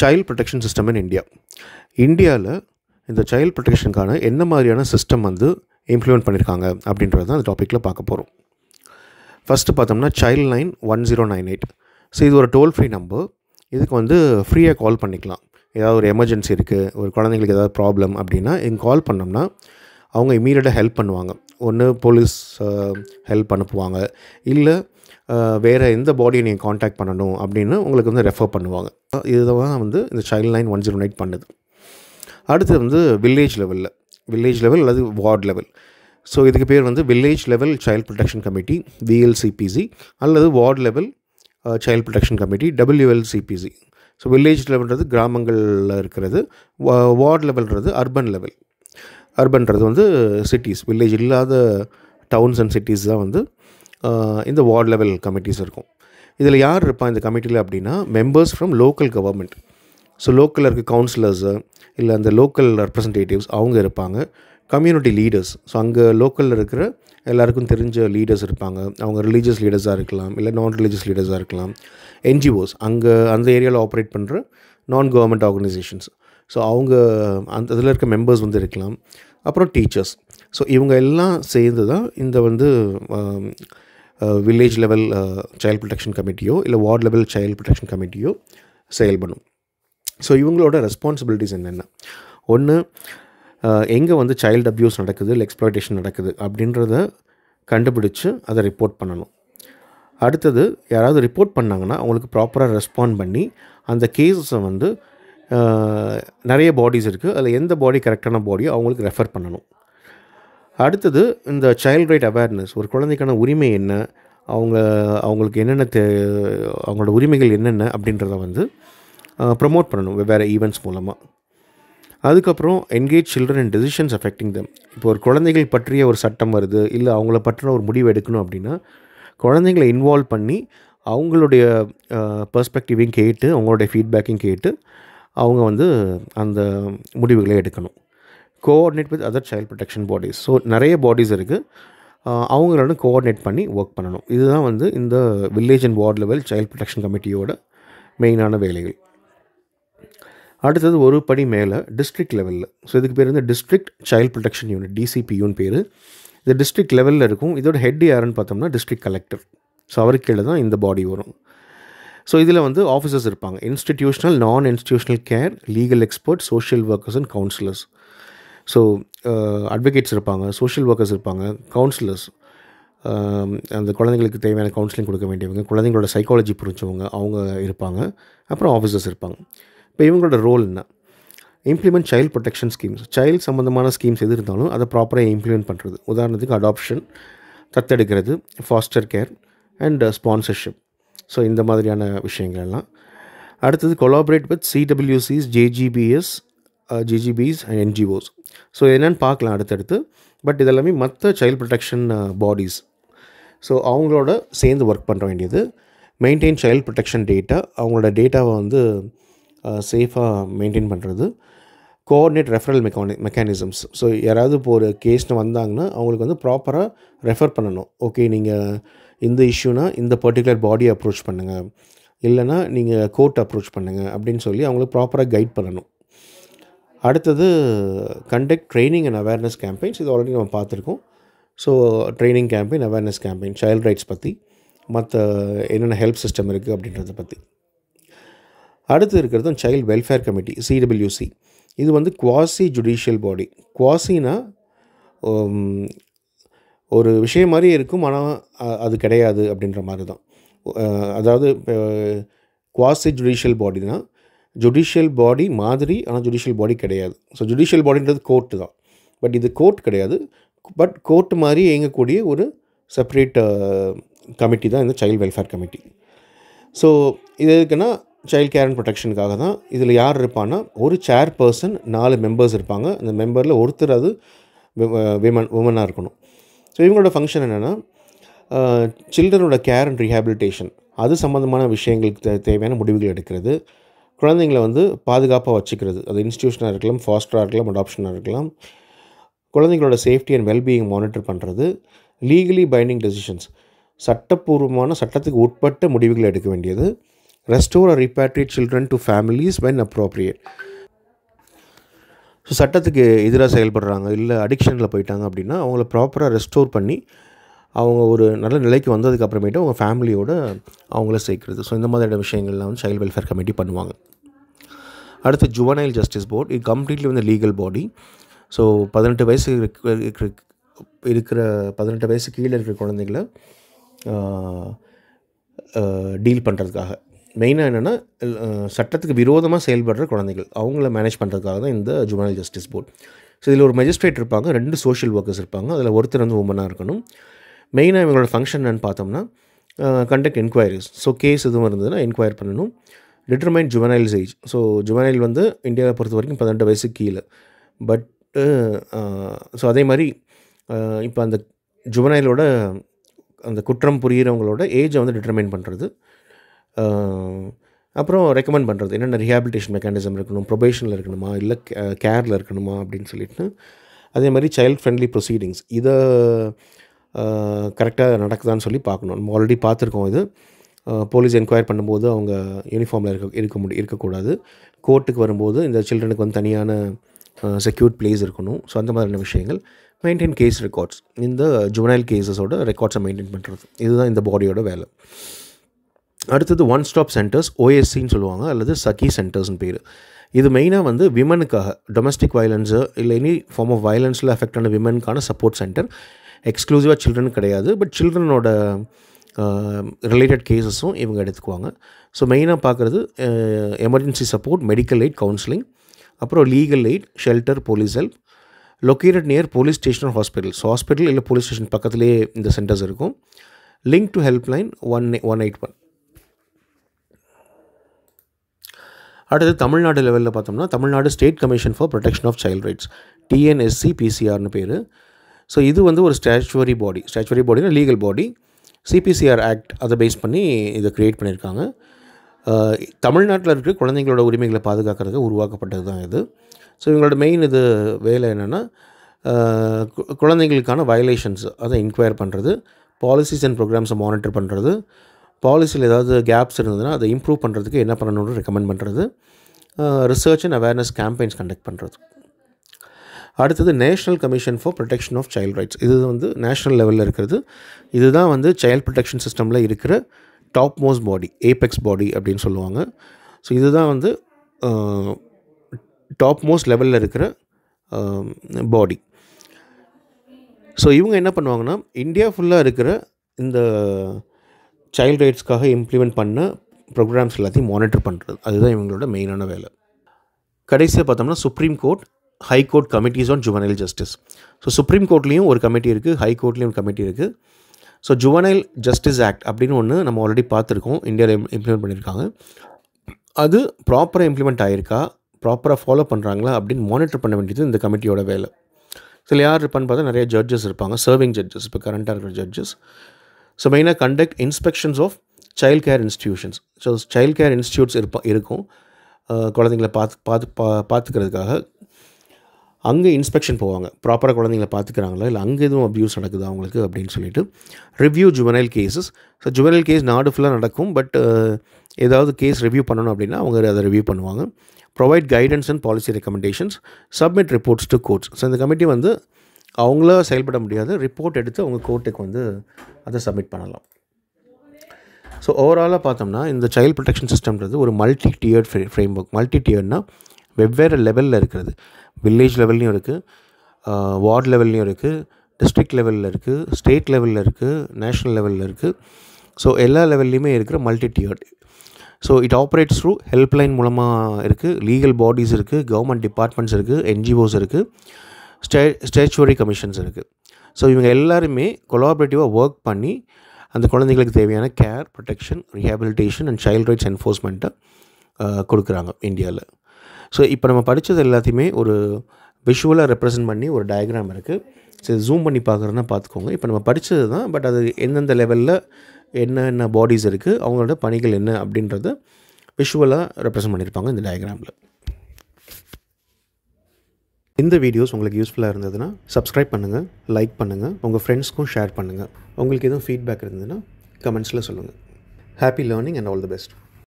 Child protection system in India. இந்தியாவில் இந்த child ப்ரொடெக்ஷனுக்கான என்ன மாதிரியான சிஸ்டம் வந்து இம்ப்ளிமெண்ட் பண்ணியிருக்காங்க அப்படின்றது தான் அந்த டாப்பிக்கில் பார்க்க போகிறோம். ஃபஸ்ட்டு பார்த்தோம்னா சைல்ட் லைன் 1098. ஸோ இது ஒரு டோல் ஃப்ரீ நம்பர். இதுக்கு வந்து ஃப்ரீயாக கால் பண்ணிக்கலாம். ஏதாவது ஒரு எமர்ஜென்சி இருக்குது, ஒரு குழந்தைங்களுக்கு ஏதாவது ப்ராப்ளம் அப்படின்னா இங்கே கால் பண்ணோம்னா அவங்க இமீடியட்டாக ஹெல்ப் பண்ணுவாங்க. ஒன்று போலீஸ் ஹெல்ப் அனுப்புவாங்க, இல்லை வேறு எந்த பாடியை நீங்கள் காண்டாக்ட் பண்ணணும் அப்படின்னு உங்களுக்கு வந்து ரெஃபர் பண்ணுவாங்க. இதுதான் வந்து இந்த சைல்ட் லைன் 1098 பண்ணுது. அடுத்து வந்து வில்லேஜ் லெவல் அல்லது வார்டு லெவல். ஸோ இதுக்கு பேர் வந்து village level child protection committee VLCPC அல்லது ward level child protection committee WLCPC. So village லெவல்ன்றது கிராமங்களில் இருக்கிறது, வார்டு லெவல்ன்றது அர்பன்றது வந்து சிட்டிஸ், வில்லேஜ் இல்லாத டவுன்ஸ் அண்ட் சிட்டிஸ் தான் வந்து இந்த வார்டு லெவல் கமிட்டிஸ் இருக்கும். இதில் யார் இருப்பா இந்த கமிட்டியில் அப்படின்னா members from local government. So லோக்கலில் இருக்க கவுன்சிலர்ஸு இல்லை அந்த லோக்கல் ரெப்ரசன்டேட்டிவ்ஸ் அவங்க இருப்பாங்க. கம்யூனிட்டி லீடர்ஸ், ஸோ அங்கே லோக்கலில் இருக்கிற எல்லாருக்கும் தெரிஞ்ச லீடர்ஸ் இருப்பாங்க. அவங்க ரிலீஜியஸ் லீடர்ஸாக இருக்கலாம், இல்லை நான் ரிலீஜியஸ் லீடர்ஸாக இருக்கலாம். NGOs, அங்கே அந்த ஏரியாவில் ஆப்ரேட் பண்ணுற நான் கவர்மெண்ட் ஆர்கனைசேஷன்ஸ், ஸோ அவங்க அந்த இதில் இருக்க மெம்பர்ஸ் வந்து இருக்கலாம். அப்புறம் டீச்சர்ஸ். ஸோ இவங்க எல்லாம் சேர்ந்து தான் இந்த வந்து வில்லேஜ் லெவல் சைல்ட் ப்ரொடெக்ஷன் கமிட்டியோ இல்லை வார்டு லெவல் சைல்ட் ப்ரொடெக்ஷன் கமிட்டியோ செயல்படும். ஸோ இவங்களோட ரெஸ்பான்சிபிலிட்டிஸ் என்னென்ன? ஒன்று, எங்கே வந்து சைல்டு அப்யூஸ் நடக்குது, இல்லை எக்ஸ்ப்ளாய்டேஷன் நடக்குது அப்படின்றத கண்டுபிடிச்சு அதை ரிப்போர்ட் பண்ணணும். அடுத்தது, யாராவது ரிப்போர்ட் பண்ணாங்கன்னா அவங்களுக்கு ப்ராப்பராக ரெஸ்பாண்ட் பண்ணி அந்த கேஸஸை வந்து நிறைய பாடிஸ் இருக்குது, அதில் எந்த பாடி கரெக்டான பாடியோ அவங்களுக்கு ரெஃபர் பண்ணணும். அடுத்தது, இந்த சைல்ட் ரைட் அவேர்னஸ், ஒரு குழந்தைக்கான உரிமை என்ன, அவங்களுக்கு என்னென்ன அவங்களோட உரிமைகள் என்னென்ன அப்படின்றத வந்து ப்ரமோட் பண்ணணும் வெவ்வேறு ஈவெண்ட்ஸ் மூலமாக. அதுக்கப்புறம் engage children in decisions affecting them. இப்போ ஒரு குழந்தைகள் பற்றிய ஒரு சட்டம் வருது, இல்லை அவங்கள பற்றின ஒரு முடிவு எடுக்கணும் அப்படின்னா குழந்தைங்களை இன்வால்வ் பண்ணி அவங்களுடைய பெர்ஸ்பெக்டிவையும் கேட்டு அவங்களுடைய ஃபீட்பேக்கையும் கேட்டு அவங்க வந்து அந்த முடிவுகளை எடுக்கணும். Coordinate with other child protection bodies. So நிறைய பாடிஸ் இருக்குது, அவங்களோட கோஆர்டினேட் பண்ணி ஒர்க் பண்ணணும். இதுதான் வந்து இந்த village and ward level child protection கமிட்டியோட மெயினான வேலைகள். அடுத்தது ஒரு படி மேலே டிஸ்ட்ரிக்ட் லெவலில். ஸோ இதுக்கு பேர் வந்து டிஸ்ட்ரிக்ட் சைல்ட் ப்ரொடெக்ஷன் யூனிட், DCPUன்னு பேர். இது டிஸ்ட்ரிக்ட் லெவலில் இருக்கும். இதோட ஹெட் யாருன்னு பார்த்தோம்னா டிஸ்ட்ரிக்ட் கலெக்டர். ஸோ அவருக்கு கீழே தான் இந்த பாடி வரும். ஸோ இதில் வந்து ஆஃபீஸர்ஸ் இருப்பாங்க, இன்ஸ்டிடியூஷனல், நான் institutional care, legal expert, social workers and counsellors. So advocates இருப்பாங்க, சோஷியல் ஒர்க்கர்ஸ் இருப்பாங்க, கவுன்சிலர்ஸ், அந்த குழந்தைங்களுக்கு தேவையான கவுன்சிலிங் கொடுக்க வேண்டியவங்க, குழந்தைங்களோட சைக்காலஜி புரிஞ்சவங்க அவங்க இருப்பாங்க. அப்புறம் ஆஃபீஸர்ஸ் இருப்பாங்க. இப்போ இவங்களோட ரோல் என்ன? Implement child protection schemes. Child சம்மந்தமான ஸ்கீம்ஸ் எது இருந்தாலும் அதை ப்ராப்பராக இம்ப்ளிமெண்ட் பண்ணுறது. உதாரணத்துக்கு அடாப்ஷன், தத்தெடுக்கிறது, foster care and sponsorship. So இந்த மாதிரியான விஷயங்கள் எல்லாம். அடுத்தது collaborate with CWCs, GGBs and NGOs. So என்னென்னு பார்க்கலாம் அடுத்தடுத்து. பட் இதெல்லாமே மற்ற சைல்ட் ப்ரொடெக்ஷன் பாடிஸ். ஸோ அவங்களோட சேர்ந்து ஒர்க் பண்ண வேண்டியது. மெயின்டைன் சைல்ட் ப்ரொடெக்ஷன் டேட்டா, அவங்களோட டேட்டாவை வந்து சேஃபாக மெயின்டைன் பண்ணுறது. Coordinate referral mechanisms. ஸோ யாராவது இப்போ ஒரு கேஸ்னு வந்தாங்கன்னா அவங்களுக்கு வந்து ப்ராப்பராக ரெஃபர் பண்ணணும். ஓகே, நீங்கள் இந்த இஷ்யூனா இந்த பர்டிகுலர் பாடியை அப்ரோச் பண்ணுங்கள், இல்லைனா நீங்கள் கோர்ட் அப்ரோச் பண்ணுங்கள் அப்படின்னு சொல்லி அவங்களுக்கு ப்ராப்பராக கைட் பண்ணணும். அடுத்தது, conduct training and awareness campaigns. இது ஆல்ரெடி நம்ம பார்த்துருக்கோம். So training campaign, awareness campaign, child rights பற்றி, மற்ற என்னென்ன ஹெல்ப் சிஸ்டம் இருக்குது அப்படின்றத பற்றி. அடுத்து இருக்கிறது சைல்டு வெல்ஃபேர் கமிட்டி, CWC. இது வந்து குவாசி ஜுடிஷியல் பாடி. குவாசினா ஒரு விஷயம் மாதிரி இருக்கும், ஆனால் அது கிடையாது அப்படின்ற மாதிரி தான். அதாவது குவாசி ஜுடிஷியல் பாடினா ஜுடிஷியல் பாடி மாதிரி, ஆனால் ஜுடிஷியல் பாடி கிடையாது. ஸோ ஜுடிஷியல் பாடின்றது கோர்ட்டு தான், பட் இது கோர்ட் கிடையாது. பட் கோர்ட் மாதிரி இயங்கக்கூடிய ஒரு செப்பரேட் கமிட்டி தான் இந்த சைல்டு வெல்ஃபேர் கமிட்டி. ஸோ இது எதுக்குன்னா சைல்ட் கேர் அண்ட் ப்ரொடெக்ஷனுக்காக தான். இதில் யார் இருப்பான்னா ஒரு சேர்பர்சன், 4 மெம்பர்ஸ் இருப்பாங்க. அந்த மெம்பரில் ஒருத்தர் அது உமனாக இருக்கணும். ஸோ இவங்களோட ஃபங்க்ஷன் என்னென்னா சில்ட்ரனோட கேர் அண்ட் ரீஹாபிலிட்டேஷன், அது சம்மந்தமான விஷயங்களுக்கு தேவையான முடிவுகள் எடுக்கிறது. குழந்தைங்களை வந்து பாதுகாப்பாக வச்சுக்கிறது, அது இன்ஸ்டிடியூஷனாக இருக்கலாம், ஃபாஸ்டராக இருக்கலாம், அடாப்ஷனாக இருக்கலாம். குழந்தைங்களோட சேஃப்டி அண்ட் வெல்பீயிங் மானிட்டர் பண்ணுறது. லீகலி பைண்டிங் டெசிஷன்ஸ், சட்டப்பூர்வமான சட்டத்துக்கு உட்பட்ட முடிவுகளை எடுக்க வேண்டியது. restore or repatriate children to families when appropriate. So சட்டத்துக்கு எதிராக செயல்படுறாங்க, இல்லை அடிக்ஷனில் போயிட்டாங்க அப்படின்னா அவங்கள ப்ராப்பராக ரெஸ்டோர் பண்ணி அவங்க ஒரு நல்ல நிலைக்கு வந்ததுக்கப்புறமேட்டு அவங்க ஃபேமிலியோட அவங்கள சேர்க்குறது. ஸோ இந்த மாதிரியான விஷயங்கள்லாம் வந்து சைல்டு வெல்ஃபேர் கமிட்டி பண்ணுவாங்க. அடுத்து ஜுவனைல் ஜஸ்டிஸ் போர்ட். இது கம்ப்ளீட்லி வந்து லீகல் பாடி. ஸோ 18 வயசு இருக்கிற 18 வயசு கீழே இருக்கிற குழந்தைங்கள டீல் பண்ணுறதுக்காக, மெயினாக என்னென்னா சட்டத்துக்கு விரோதமாக செயல்படுற குழந்தைகள் அவங்கள மேனேஜ் பண்ணுறதுக்காக தான் இந்த ஜுவனைல் ஜஸ்டிஸ் போர்ட். ஸோ இதில் ஒரு மெஜிஸ்ட்ரேட் இருப்பாங்க, 2 சோஷியல் ஒர்க்கர்ஸ் இருப்பாங்க. அதில் ஒருத்தர் வந்து உமனாக இருக்கணும். மெயினாக இவங்களோட ஃபங்க்ஷன் என்னன்னு பார்த்தோம்னா கண்டக்ட் என்கொயரிஸ். ஸோ கேஸ் எதுவும் இருந்ததுன்னா என்கொயர் பண்ணணும். Determine juveniles age. So juvenile வந்து இந்தியாவை பொறுத்த வரைக்கும் 18 வயசு கீழே. பட் ஸோ அதே மாதிரி இப்போ அந்த ஜுவனைலோட அந்த குற்றம் புரிகிறவங்களோட ஏஜை வந்து டிட்டர்மைன் பண்ணுறது. அப்புறம் ரெக்கமெண்ட் பண்ணுறது என்னென்ன ரீஹாபிலிட்டேஷன் மெக்கானிசம் இருக்கணும், ப்ரொபேஷனில் இருக்கணுமா இல்லை கேரில் இருக்கணுமா அப்படின்னு சொல்லிட்டு. அதே மாதிரி சைல்ட் ஃப்ரெண்ட்லி ப்ரொசீடிங்ஸ் இதை கரெக்டாக நடக்குதான்னு சொல்லி பார்க்கணும். நம்ம ஆல்ரெடி பார்த்துருக்கோம். இது போலீஸ் என்கொயர் பண்ணும்போது அவங்க யூனிஃபார்மில் இருக்கக்கூடாது. கோர்ட்டுக்கு வரும்போது இந்த சில்ட்ரனுக்கு வந்து தனியான செக்யூர்ட் பிளேஸ் இருக்கணும். ஸோ அந்த மாதிரியான விஷயங்கள். Maintain case records. இந்த ஜுவனைல் கேஸஸோட ரெக்கார்ட்ஸை மெயின்டைன் பண்ணுறது, இதுதான் இந்த பாடியோட வேலை. அடுத்தது ஒன் ஸ்டாப் சென்டர்ஸ், ஓஎஸ்சின்னு சொல்லுவாங்க, அல்லது சகி சென்டர்ஸ்னு பேர். இது மெயினாக வந்து விமனுக்காக, டொமஸ்டிக் வயலன்ஸு இல்லை எனி ஃபார்ம் ஆஃப் வயலன்ஸில் அஃபெக்ட் ஆன விமனுக்கான சப்போர்ட் சென்டர். எக்ஸ்க்ளூசிவாக சில்ட்ரன் கிடையாது, பட் சில்ட்ரனோட ரிலேட்டட் கேஸஸும் இவங்க எடுத்துக்குவாங்க. ஸோ மெயினாக பார்க்குறது emergency support, medical aid, counselling, அப்புறம் legal aid, shelter, police help. Located near police station or hospitals. So hospital இல்லை போலீஸ் ஸ்டேஷன் பக்கத்துலேயே இந்த சென்டர்ஸ் இருக்கும். Link to helpline 181. அடுத்து தமிழ்நாடு லெவலில் பார்த்தோம்னா Tamil Nadu state commission for protection of child rights, TNSC-PCR பேர். So இது வந்து ஒரு ஸ்டாச்சுவரி பாடினா லீகல் பாடி. CPCR ஆக்ட் அதை பேஸ் பண்ணி இதை க்ரியேட் பண்ணியிருக்காங்க. தமிழ்நாட்டில் இருக்கிற குழந்தைங்களோட உரிமைகளை பாதுகாக்கிறதுக்கு உருவாக்கப்பட்டது தான் இது. ஸோ இவங்களோட மெயின் இது வேலை என்னென்னா குழந்தைங்களுக்கான வயலேஷன்ஸ் அதை இன்கொயர் பண்ணுறது, பாலிசிஸ் அண்ட் ப்ரோக்ராம்ஸை மானிட்டர் பண்ணுறது, பாலிசியில் ஏதாவது கேப்ஸ் இருந்ததுன்னா அதை இம்ப்ரூவ் பண்ணுறதுக்கு என்ன பண்ணணும்னு ரெக்கமெண்ட் பண்ணுறது, research and awareness campaigns conduct பண்ணுறது. அடுத்தது national commission for protection of child rights. இது வந்து நேஷ்னல் லெவலில் இருக்கிறது. இதுதான் வந்து சைல்ட் ப்ரொடெக்ஷன் சிஸ்டமில் இருக்கிற டாப் மோஸ்ட் பாடி, ஏபெக்ஸ் பாடி அப்படின்னு சொல்லுவாங்க. ஸோ இதுதான் வந்து டாப் மோஸ்ட் லெவலில் இருக்கிற பாடி. ஸோ இவங்க என்ன பண்ணுவாங்கன்னா இந்தியா ஃபுல்லாக இருக்கிற இந்த சைல்ட் ரைட்ஸ்க்காக இம்ப்ளிமெண்ட் பண்ண ப்ரோக்ராம்ஸ் எல்லாத்தையும் மானிட்டர் பண்ணுறது, அதுதான் இவங்களோட மெயினான வேலை. கடைசியாக பார்த்தோம்னா supreme court, high court committees on juvenile justice. So supreme கோர்ட்லேயும் ஒரு கமிட்டி இருக்குது, ஹை கோர்ட்லேயும் ஒரு கமிட்டி இருக்குது. ஸோ ஜுவனைல் ஜஸ்டிஸ் ஆக்ட் அப்படின்னு ஒன்று நம்ம ஆல்ரெடி பார்த்துருக்கோம், இந்தியாவில் இம்ப்ளிமெண்ட் பண்ணியிருக்காங்க. அது ப்ராப்பராக இம்ப்ளிமெண்ட் ஆகிருக்கா, ப்ராப்பராக ஃபாலோ பண்ணுறாங்களா அப்படின்னு மானிட்டர் பண்ண வேண்டியது இந்த கமிட்டியோட வேலை. சில யார் இருப்பான்னு பார்த்தா நிறைய ஜட்ஜஸ் இருப்பாங்க, சர்விங் ஜட்ஜஸ், இப்போ கரண்ட்டாக இருக்கிற ஜட்ஜஸ். ஸோ மெயினாக conduct inspections of child care institutions. So child care institutes இருக்கும் குழந்தைங்கள பார்த்துக்கிறதுக்காக. அங்கே இன்ஸ்பெக்ஷன் போவாங்க, ப்ராப்பராக குழந்தைங்கள பார்த்துக்கிறாங்களா இல்லை அங்கே எதுவும் அப்யூஸ் நடக்குது அவங்களுக்கு அப்படின்னு சொல்லிட்டு. Review juvenile cases. So juvenile case நாடு ஃபுல்லாக நடக்கும், பட் ஏதாவது கேஸ் ரிவ்யூ பண்ணணும் அப்படின்னா அவங்க அதை ரிவ்யூ பண்ணுவாங்க. Provide guidance and policy recommendations, submit reports to courts. So இந்த கமிட்டி வந்து அவங்கள செயல்பட முடியாது, ரிப்போர்ட் எடுத்து அவங்க கோர்ட்டுக்கு வந்து அதை சப்மிட் பண்ணலாம். ஸோ ஓவராலாக பார்த்தோம்னா இந்த சைல்ட் ப்ரொடெக்ஷன் சிஸ்டம்ன்றது ஒரு multi tiered framework. Multi டியர்னால் வெவ்வேறு லெவலில் இருக்கிறது. வில்லேஜ் லெவல்லையும் இருக்குது, வார்டு லெவல்லையும் இருக்குது, டிஸ்ட்ரிக்ட் லெவலில் இருக்குது, ஸ்டேட் லெவலில் இருக்குது, நேஷ்னல் லெவலில் இருக்குது. ஸோ எல்லா லெவல்லையுமே இருக்கிற multi tiered. So it operates through helpline மூலமாக இருக்குது, லீகல் பாடிஸ் இருக்குது, கவர்மெண்ட் டிபார்ட்மெண்ட்ஸ் இருக்குது, NGOs இருக்குது, ஸ்டாச்சுவரி கமிஷன்ஸ் இருக்குது. ஸோ இவங்க எல்லாருமே கொலாபரேட்டிவாக ஒர்க் பண்ணி அந்த குழந்தைங்களுக்கு தேவையான care, protection, rehabilitation and child rights என்ஃபோர்ஸ்மெண்ட்டை கொடுக்குறாங்க இந்தியாவில். ஸோ இப்போ நம்ம படித்தது எல்லாத்தையுமே ஒரு விஷுவலாக ரெப்ரசன்ட் பண்ணி ஒரு டயக்ராம் இருக்குது. சரி, ஜூம் பண்ணி பார்க்குறதுனா பார்த்துக்கோங்க. இப்போ நம்ம படித்தது தான், பட் அது எந்தெந்த லெவலில் என்னென்ன பாடிஸ் இருக்குது, அவங்களோட பணிகள் என்ன அப்படின்றத விஷுவலாக ரெப்ரசன்ட் பண்ணியிருப்பாங்க இந்த டயக்ராமில். இந்த வீடியோஸ் உங்களுக்கு யூஸ்ஃபுல்லாக இருந்ததுன்னா சப்ஸ்கிரைப் பண்ணுங்கள், லைக் பண்ணுங்கள், உங்கள் ஃப்ரெண்ட்ஸ்க்கும் ஷேர் பண்ணுங்கள். உங்களுக்கு எதுவும் ஃபீட்பேக் இருந்ததுன்னா கமெண்ட்ஸில் சொல்லுங்கள். Happy learning and all the best.